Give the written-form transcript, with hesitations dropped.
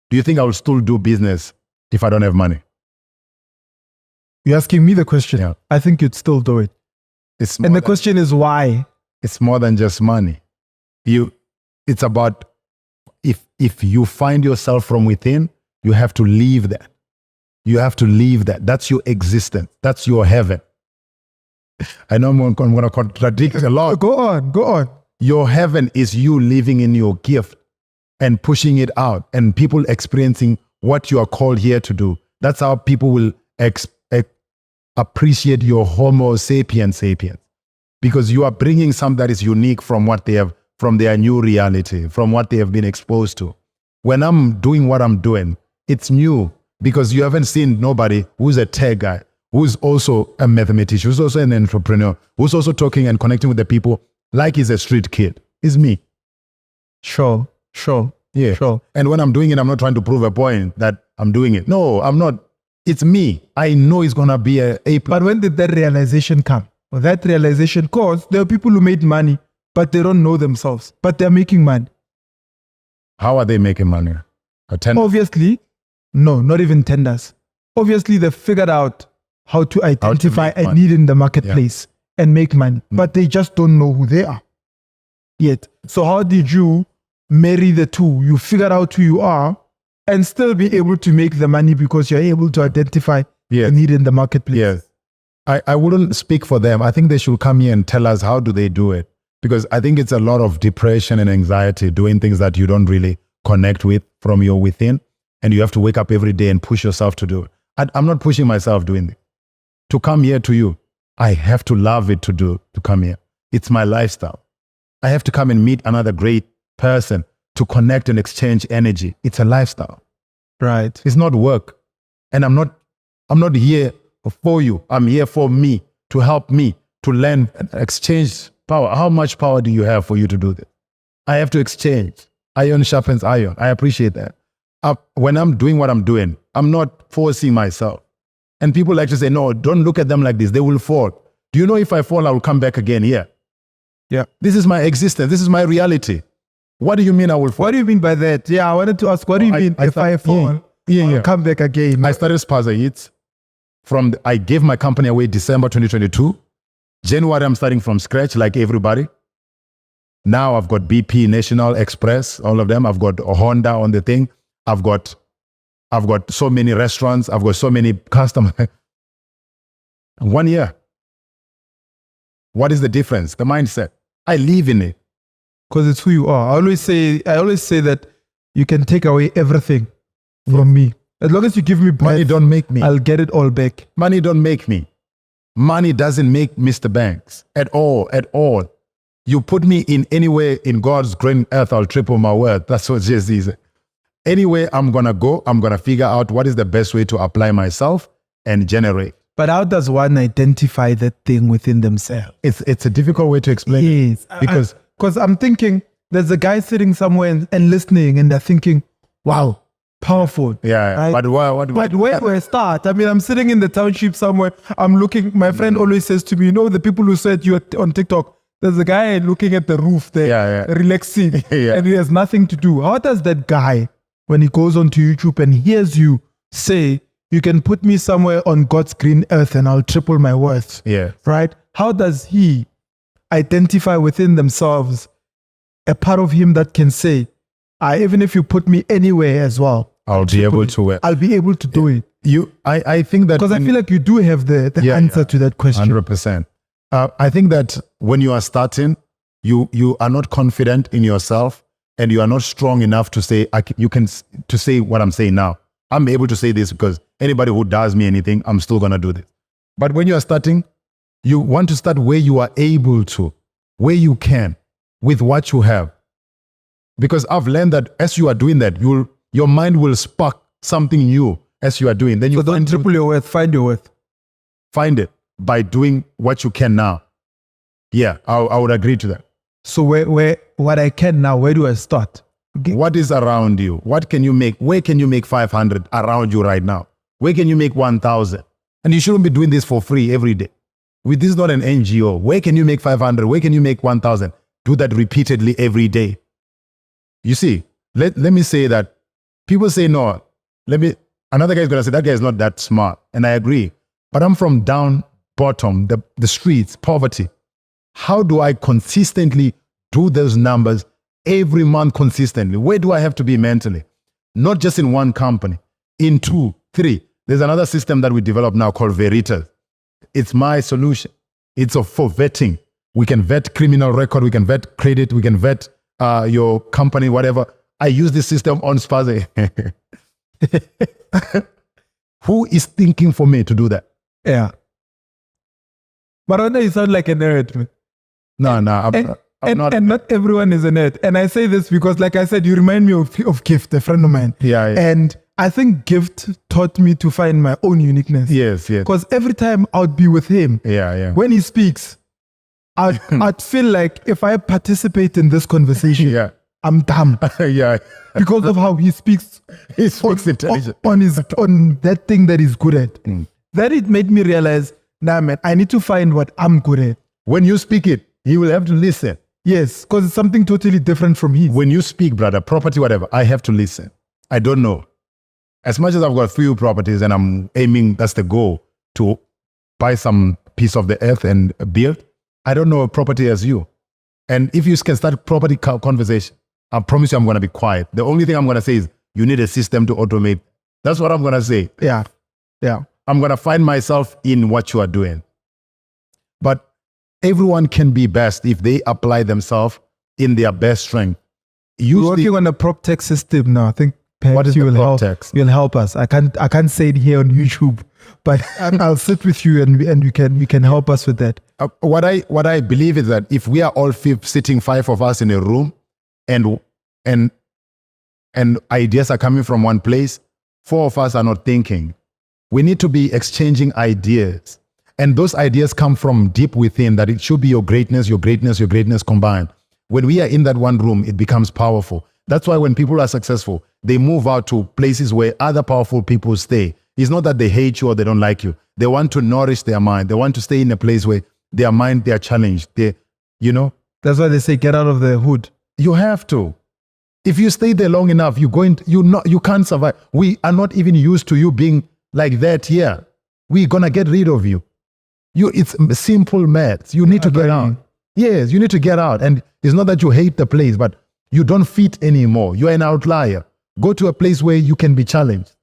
Do you think I will still do business if I don't have money? You're asking me the question. Yeah. I think you'd still do it. And the question is why? It's more than just money. It's about if you find yourself from within, you have to leave that. You have to leave that. That's your existence. That's your heaven. I know I'm going to contradict a lot. Go on. Your heaven is you living in your gift and pushing it out and people experiencing what you are called here to do. That's how people will appreciate your Homo sapiens, because you are bringing something that is unique from what they have, from their new reality, from what they have been exposed to. When I'm doing what I'm doing, it's new because you haven't seen nobody who's a tech guy, who's also a mathematician, who's also an entrepreneur, who's also talking and connecting with the people like he's a street kid. It's me. Sure. Yeah. Sure. And when I'm doing it, I'm not trying to prove a point that I'm doing it. No, I'm not. It's me. I know it's going to be a But when did that realization come? Well, that realization, because there are people who made money, but they don't know themselves, but they're making money. How are they making money? Obviously, no, not even tenders. Obviously, they figured out how to identify a need in the marketplace and make money, but they just don't know who they are yet. So how did you marry the two? You figured out who you are and still be able to make the money because you're able to identify the need in the marketplace. Yes. I wouldn't speak for them. I think they should come here and tell us how do they do it. Because I think it's a lot of depression and anxiety doing things that you don't really connect with from your within. And you have to wake up every day and push yourself to do it. I'm not pushing myself doing it. To come here to you, I have to love it to come here. It's my lifestyle. I have to come and meet another great person to connect and exchange energy. It's a lifestyle. Right. It's not work. And I'm not here for you. I'm here for me, to help me, to learn and exchange power. How much power do you have for you to do this? I have to exchange. Iron sharpens iron. I appreciate that. When I'm doing what I'm doing, I'm not forcing myself. And people like to say, no, don't look at them like this. They will fall. Do you know if I fall, I will come back again here? Yeah. This is my existence. This is my reality. What do you mean I will fall? What do you mean by that? Yeah, I wanted to ask, what do you mean if I fall, I'll come back again? I started Spaza Eats. I gave my company away December 2022. January, I'm starting from scratch like everybody. Now I've got BP, National Express, all of them. I've got a Honda on the thing. I've got so many restaurants. I've got so many customers. 1 year. What is the difference? The mindset. I live in it. Because it's who you are. I always say that you can take away everything from me. As long as you give me breath, money don't make me. I'll get it all back. Money don't make me. Money doesn't make Mr. Banks at all, at all. You put me in anywhere in God's green earth, I'll triple my worth. That's what Jesus is. Anyway, I'm going to go, I'm going to figure out what is the best way to apply myself and generate. But how does one identify that thing within themselves? It's a difficult way to explain it. Because I'm thinking, there's a guy sitting somewhere and listening and they're thinking, wow, powerful. Yeah, right? But where do I start? I mean, I'm sitting in the township somewhere. I'm looking, my friend always says to me, you know, the people who said you on TikTok, there's a guy looking at the roof there, relaxing, and he has nothing to do. How does that guy, when he goes onto YouTube and hears you say, you can put me somewhere on God's green earth and I'll triple my worth. Yeah. Right? How does he identify within themselves a part of him that can say, even if you put me anywhere as well, I'll be able to do it. I think that because I feel like you do have the answer to that question. 100%. I think that when you are starting, you are not confident in yourself and you are not strong enough to say to say what I'm saying now. I'm able to say this because anybody who does me anything, I'm still gonna do this. But when you are starting, you want to start where you are able to, where you can, with what you have. Because I've learned that as you are doing that, your mind will spark something new as you are doing. Then you don't triple your worth, find your worth. Find it by doing what you can now. Yeah, I would agree to that. So what I can now, where do I start? Okay. What is around you? What can you make? Where can you make 500 around you right now? Where can you make 1,000? And you shouldn't be doing this for free every day. This is not an NGO. Where can you make 500? Where can you make 1,000? Do that repeatedly every day. You see, let me say that People say, no, another guy is going to say, that guy is not that smart. And I agree. But I'm from down bottom, the streets, poverty. How do I consistently do those numbers every month consistently? Where do I have to be mentally? Not just in one company, in 2, 3. There's another system that we develop now called Veritas. It's my solution. It's for vetting. We can vet criminal record, we can vet credit, we can vet your company, whatever. I use this system on Spaze. Who is thinking for me to do that? Yeah. But I know you sound like a nerd, man. No, I'm not. And not everyone is a nerd. And I say this because, like I said, you remind me of Gift, a friend of mine. Yeah. And I think Gift taught me to find my own uniqueness. Yes. Because every time I would be with him, when he speaks, I'd feel like if I participate in this conversation, I'm dumb. Because of how he speaks. He speaks intelligent. On that thing that he's good at. That it made me realize, nah, man, I need to find what I'm good at. When you speak it, he will have to listen. Yes, because it's something totally different from his. When you speak, brother, property, whatever, I have to listen. I don't know. As much as I've got a few properties and I'm aiming, that's the goal, to buy some piece of the earth and build, I don't know a property as you. And if you can start a property conversation, I promise you I'm going to be quiet. The only thing I'm going to say is you need a system to automate. That's what I'm going to say. Yeah. I'm going to find myself in what you are doing. But everyone can be best if they apply themselves in their best strength. We're working on a prop tech system now. I think perhaps you'll help us. I can't say it here on YouTube, but I'll sit with you and you can help us with that. What I believe is that if we are all sitting 5 of us in a room and ideas are coming from one place, 4 of us are not thinking. We need to be exchanging ideas. And those ideas come from deep within, that it should be your greatness combined. When we are in that one room, it becomes powerful. That's why when people are successful, they move out to places where other powerful people stay. It's not that they hate you or they don't like you. They want to nourish their mind. They want to stay in a place where their mind, they are challenged. That's why they say get out of the hood. You have to. If you stay there long enough, you can't survive. We are not even used to you being like that here. We're going to get rid of you. It's simple maths. You need to get out. Yes, you need to get out. And it's not that you hate the place, but you don't fit anymore. You're an outlier. Go to a place where you can be challenged.